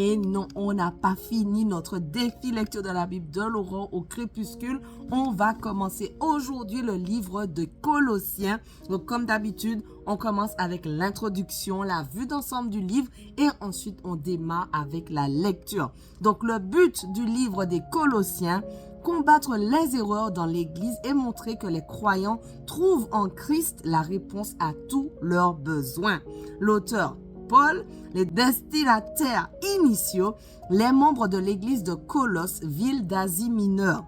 Et non, on n'a pas fini notre défi lecture de la Bible de l'aurore au crépuscule. On va commencer aujourd'hui le livre de Colossiens. Donc comme d'habitude, on commence avec l'introduction, la vue d'ensemble du livre et ensuite on démarre avec la lecture. Donc le but du livre des Colossiens, combattre les erreurs dans l'Église et montrer que les croyants trouvent en Christ la réponse à tous leurs besoins. L'auteur Paul, les destinataires initiaux, les membres de l'église de Colosse, ville d'Asie mineure.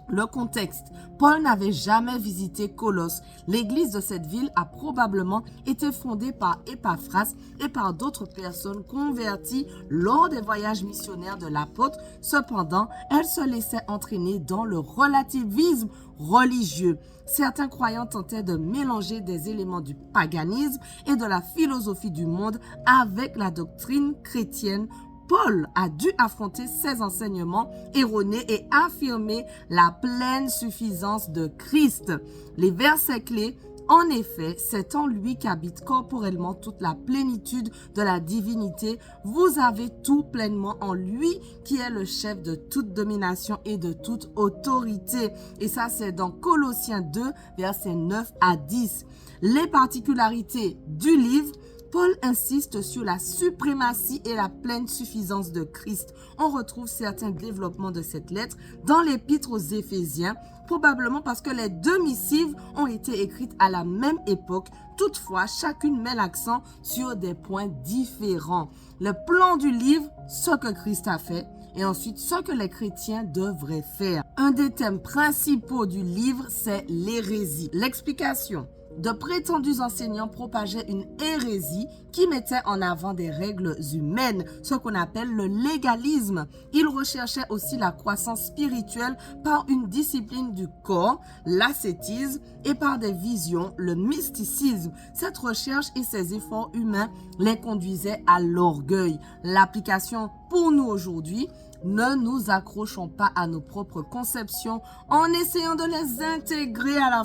Le contexte, Paul n'avait jamais visité Colosse. L'église de cette ville a probablement été fondée par Épaphras et par d'autres personnes converties lors des voyages missionnaires de l'apôtre. Cependant, elle se laissait entraîner dans le relativisme religieux. Certains croyants tentaient de mélanger des éléments du paganisme et de la philosophie du monde avec la doctrine chrétienne. Paul a dû affronter ces enseignements erronés et affirmer la pleine suffisance de Christ. Les versets clés, en effet, c'est en lui qu'habite corporellement toute la plénitude de la divinité. Vous avez tout pleinement en lui qui est le chef de toute domination et de toute autorité. Et ça, c'est dans Colossiens 2, versets 9 à 10. Les particularités du livre. Paul insiste sur la suprématie et la pleine suffisance de Christ. On retrouve certains développements de cette lettre dans l'épître aux Éphésiens, probablement parce que les deux missives ont été écrites à la même époque. Toutefois, chacune met l'accent sur des points différents. Le plan du livre, ce que Christ a fait, et ensuite ce que les chrétiens devraient faire. Un des thèmes principaux du livre, c'est l'hérésie. L'explication. De prétendus enseignants propageaient une hérésie qui mettait en avant des règles humaines, ce qu'on appelle le légalisme. Ils recherchaient aussi la croissance spirituelle par une discipline du corps, l'ascétisme, et par des visions, le mysticisme. Cette recherche et ces efforts humains les conduisaient à l'orgueil. L'application pour nous aujourd'hui, ne nous accrochons pas à nos propres conceptions en essayant de les intégrer à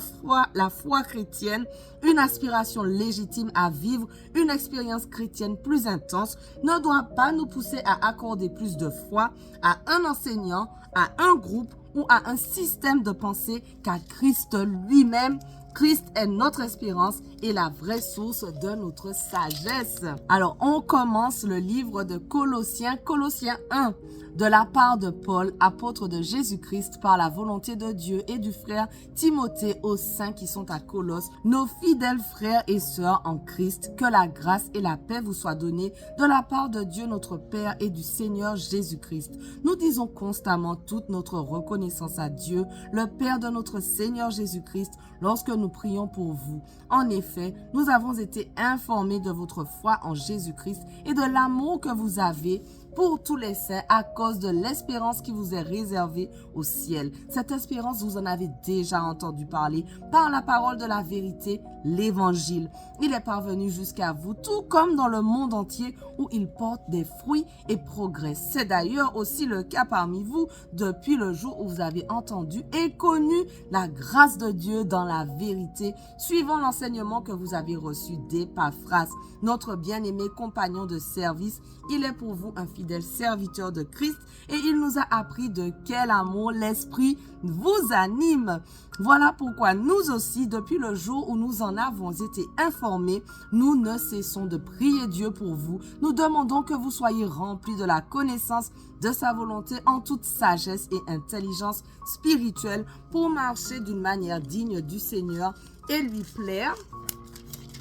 la foi chrétienne. Une aspiration légitime à vivre une expérience chrétienne plus intense ne doit pas nous pousser à accorder plus de foi à un enseignant, à un groupe ou à un système de pensée qu'à Christ lui-même. Christ est notre espérance et la vraie source de notre sagesse. Alors, on commence le livre de Colossiens, Colossiens 1. De la part de Paul, apôtre de Jésus-Christ, par la volonté de Dieu et du frère Timothée aux saints qui sont à Colosse, nos fidèles frères et sœurs en Christ, que la grâce et la paix vous soient données de la part de Dieu notre Père et du Seigneur Jésus-Christ. Nous disons constamment toute notre reconnaissance à Dieu, le Père de notre Seigneur Jésus-Christ, lorsque nous prions pour vous. En effet, nous avons été informés de votre foi en Jésus-Christ et de l'amour que vous avez pour tous les saints à cause de l'espérance qui vous est réservée au ciel. Cette espérance, vous en avez déjà entendu parler par la parole de la vérité, l'évangile. Il est parvenu jusqu'à vous, tout comme dans le monde entier où il porte des fruits et progresse. C'est d'ailleurs aussi le cas parmi vous depuis le jour où vous avez entendu et connu la grâce de Dieu dans la vérité, suivant l'enseignement que vous avez reçu d'Épaphras, notre bien-aimé compagnon de service. Il est pour vous un fidèle serviteur de Christ et il nous a appris de quel amour l'Esprit vous anime. Voilà pourquoi nous aussi, depuis le jour où nous en avons été informés, nous ne cessons de prier Dieu pour vous. Nous demandons que vous soyez remplis de la connaissance de sa volonté en toute sagesse et intelligence spirituelle pour marcher d'une manière digne du Seigneur et lui plaire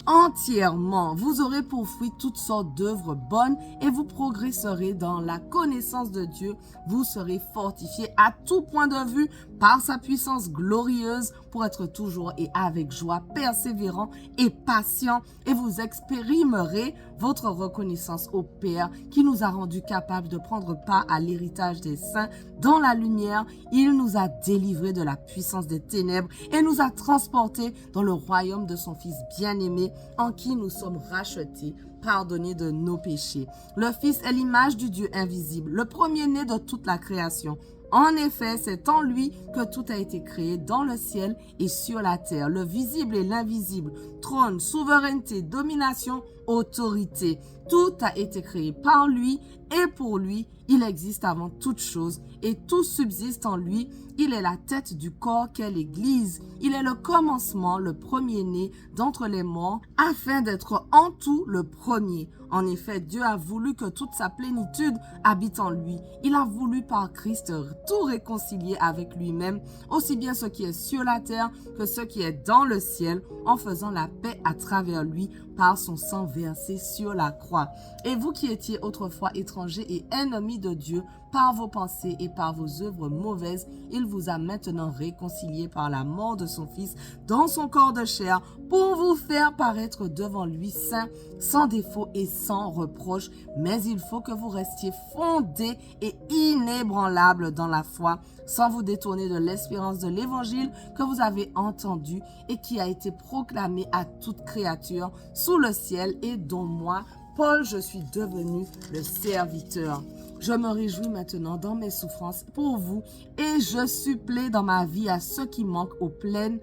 entièrement. Vous aurez pour fruit toutes sortes d'œuvres bonnes et vous progresserez dans la connaissance de Dieu. Vous serez fortifiés à tout point de vue par sa puissance glorieuse pour être toujours et avec joie persévérant et patient, et vous exprimerez votre reconnaissance au Père qui nous a rendus capables de prendre part à l'héritage des saints dans la lumière. Il nous a délivrés de la puissance des ténèbres et nous a transportés dans le royaume de son Fils bien-aimé, en qui nous sommes rachetés, pardonnés de nos péchés. Le Fils est l'image du Dieu invisible, le premier-né de toute la création. En effet, c'est en lui que tout a été créé dans le ciel et sur la terre, le visible et l'invisible, trône, souveraineté, domination, autorité. Tout a été créé par lui et pour lui. Il existe avant toute chose et tout subsiste en lui. Il est la tête du corps qu'est l'Église. Il est le commencement, le premier-né d'entre les morts, afin d'être en tout le premier. En effet, Dieu a voulu que toute sa plénitude habite en lui. Il a voulu par Christ tout réconcilier avec lui-même, aussi bien ce qui est sur la terre que ce qui est dans le ciel, en faisant la paix à travers lui par son sang versé sur la croix. Et vous qui étiez autrefois étrangers et ennemis de Dieu, par vos pensées et par vos œuvres mauvaises, il vous a maintenant réconciliés par la mort de son Fils dans son corps de chair pour vous faire paraître devant lui saint, sans défaut et sans reproche. Mais il faut que vous restiez fondés et inébranlables dans la foi, sans vous détourner de l'espérance de l'évangile que vous avez entendu et qui a été proclamé à toute créature sous le ciel et dont moi, Paul, je suis devenu le serviteur. Je me réjouis maintenant dans mes souffrances pour vous et je supplée dans ma vie à ceux qui manquent aux peines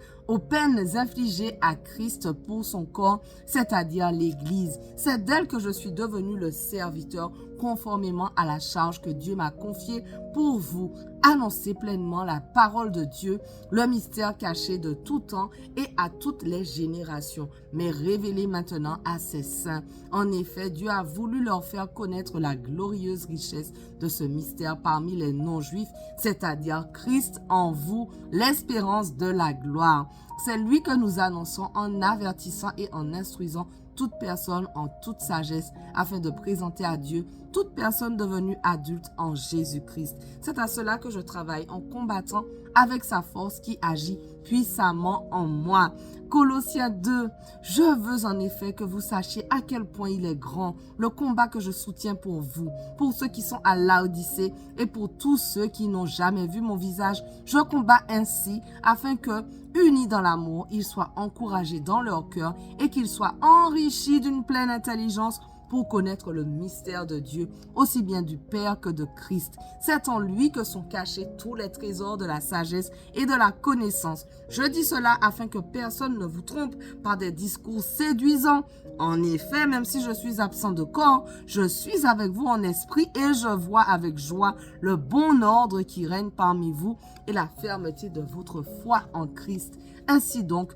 infligées à Christ pour son corps, c'est-à-dire l'Église. C'est d'elle que je suis devenu le serviteur conformément à la charge que Dieu m'a confiée pour vous. Annoncer pleinement la parole de Dieu, le mystère caché de tout temps et à toutes les générations, mais révélé maintenant à ses saints. En effet, Dieu a voulu leur faire connaître la glorieuse richesse de ce mystère parmi les non-juifs, c'est-à-dire Christ en vous, l'espérance de la gloire. C'est lui que nous annonçons en avertissant et en instruisant toute personne en toute sagesse, afin de présenter à Dieu toute personne devenue adulte en Jésus-Christ. C'est à cela que je travaille en combattant avec sa force qui agit puissamment en moi. Colossiens 2, je veux en effet que vous sachiez à quel point il est grand le combat que je soutiens pour vous, pour ceux qui sont à Laodicée et pour tous ceux qui n'ont jamais vu mon visage. Je combats ainsi afin que, unis dans l'amour, ils soient encouragés dans leur cœur et qu'ils soient enrichis d'une pleine intelligence pour connaître le mystère de Dieu, aussi bien du Père que de Christ. C'est en lui que sont cachés tous les trésors de la sagesse et de la connaissance. Je dis cela afin que personne ne vous trompe par des discours séduisants. En effet, même si je suis absent de corps, je suis avec vous en esprit et je vois avec joie le bon ordre qui règne parmi vous et la fermeté de votre foi en Christ. Ainsi donc,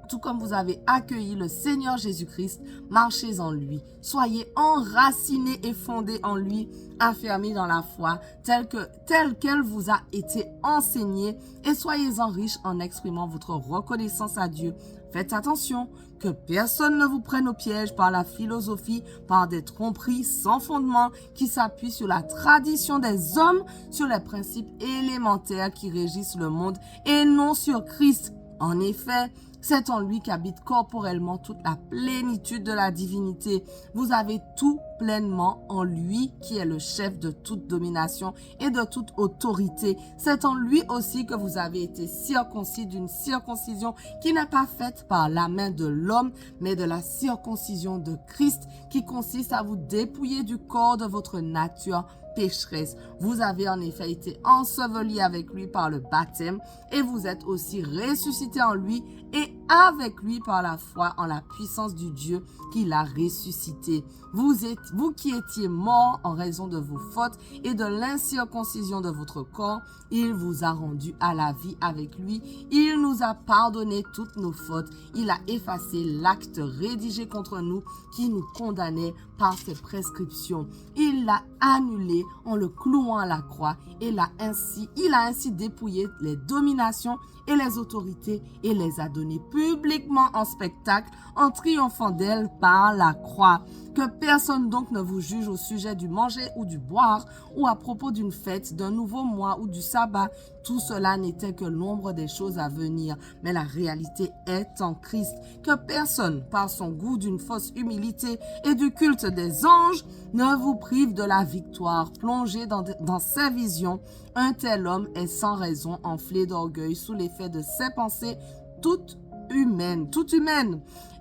tout comme vous avez accueilli le Seigneur Jésus-Christ, marchez en lui. Soyez enracinés et fondés en lui, affermis dans la foi, telle qu'elle vous a été enseignée, et soyez-en riches en exprimant votre reconnaissance à Dieu. Faites attention, que personne ne vous prenne au piège par la philosophie, par des tromperies sans fondement qui s'appuient sur la tradition des hommes, sur les principes élémentaires qui régissent le monde et non sur Christ. En effet, c'est en lui qu'habite corporellement toute la plénitude de la divinité. Vous avez tout pleinement en lui qui est le chef de toute domination et de toute autorité. C'est en lui aussi que vous avez été circoncis d'une circoncision qui n'est pas faite par la main de l'homme, mais de la circoncision de Christ qui consiste à vous dépouiller du corps de votre nature pécheresse. Vous avez en effet été ensevelis avec lui par le baptême et vous êtes aussi ressuscités en lui et avec lui par la foi en la puissance du Dieu qui l'a ressuscité. Vous qui étiez morts en raison de vos fautes et de l'incirconcision de votre corps, il vous a rendus à la vie avec lui. Il nous a pardonné toutes nos fautes. Il a effacé l'acte rédigé contre nous qui nous condamnait par ses prescriptions. Il l'a annulé en le clouant à la croix et il a ainsi dépouillé les dominations et les autorités et les a données publiquement en spectacle en triomphant d'elles par la croix. Que personne donc ne vous juge au sujet du manger ou du boire ou à propos d'une fête, d'un nouveau mois ou du sabbat. Tout cela n'était que l'ombre des choses à venir, mais la réalité est en Christ. Que personne, par son goût d'une fausse humilité et du culte des anges, ne vous prive de la victoire. Plongé dans ses visions, un tel homme est sans raison enflé d'orgueil sous l'effet de ses pensées toutes humaines.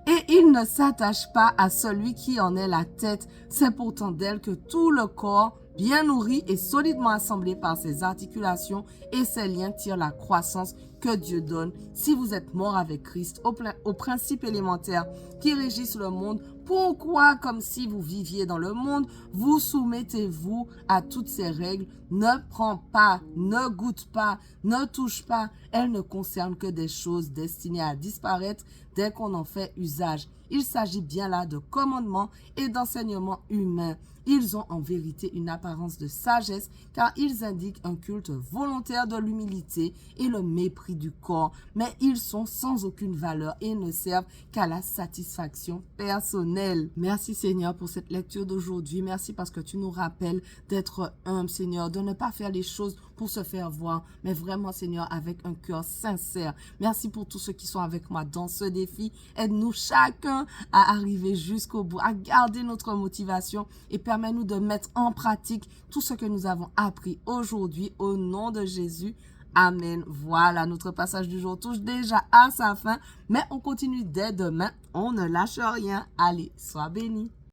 Et il ne s'attache pas à celui qui en est la tête. C'est pourtant d'elle que tout le corps, bien nourri et solidement assemblé par ses articulations et ses liens, tire la croissance que Dieu donne. Si vous êtes mort avec Christ aux principes élémentaires qui régissent le monde, pourquoi, comme si vous viviez dans le monde, vous soumettez-vous à toutes ces règles? Ne prends pas, ne goûte pas, ne touche pas. Elles ne concernent que des choses destinées à disparaître dès qu'on en fait usage. Il s'agit bien là de commandements et d'enseignements humains. Ils ont en vérité une apparence de sagesse car ils indiquent un culte volontaire de l'humilité et le mépris du corps, mais ils sont sans aucune valeur et ne servent qu'à la satisfaction personnelle. Merci Seigneur pour cette lecture d'aujourd'hui. Merci parce que tu nous rappelles d'être humble Seigneur, de ne pas faire les choses pour se faire voir, mais vraiment Seigneur avec un cœur sincère. Merci pour tous ceux qui sont avec moi dans ce défi. Aide-nous chacun à arriver jusqu'au bout, à garder notre motivation et permets-nous de mettre en pratique tout ce que nous avons appris aujourd'hui au nom de Jésus. Amen. Voilà, notre passage du jour touche déjà à sa fin, mais on continue dès demain. On ne lâche rien. Allez, sois bénis.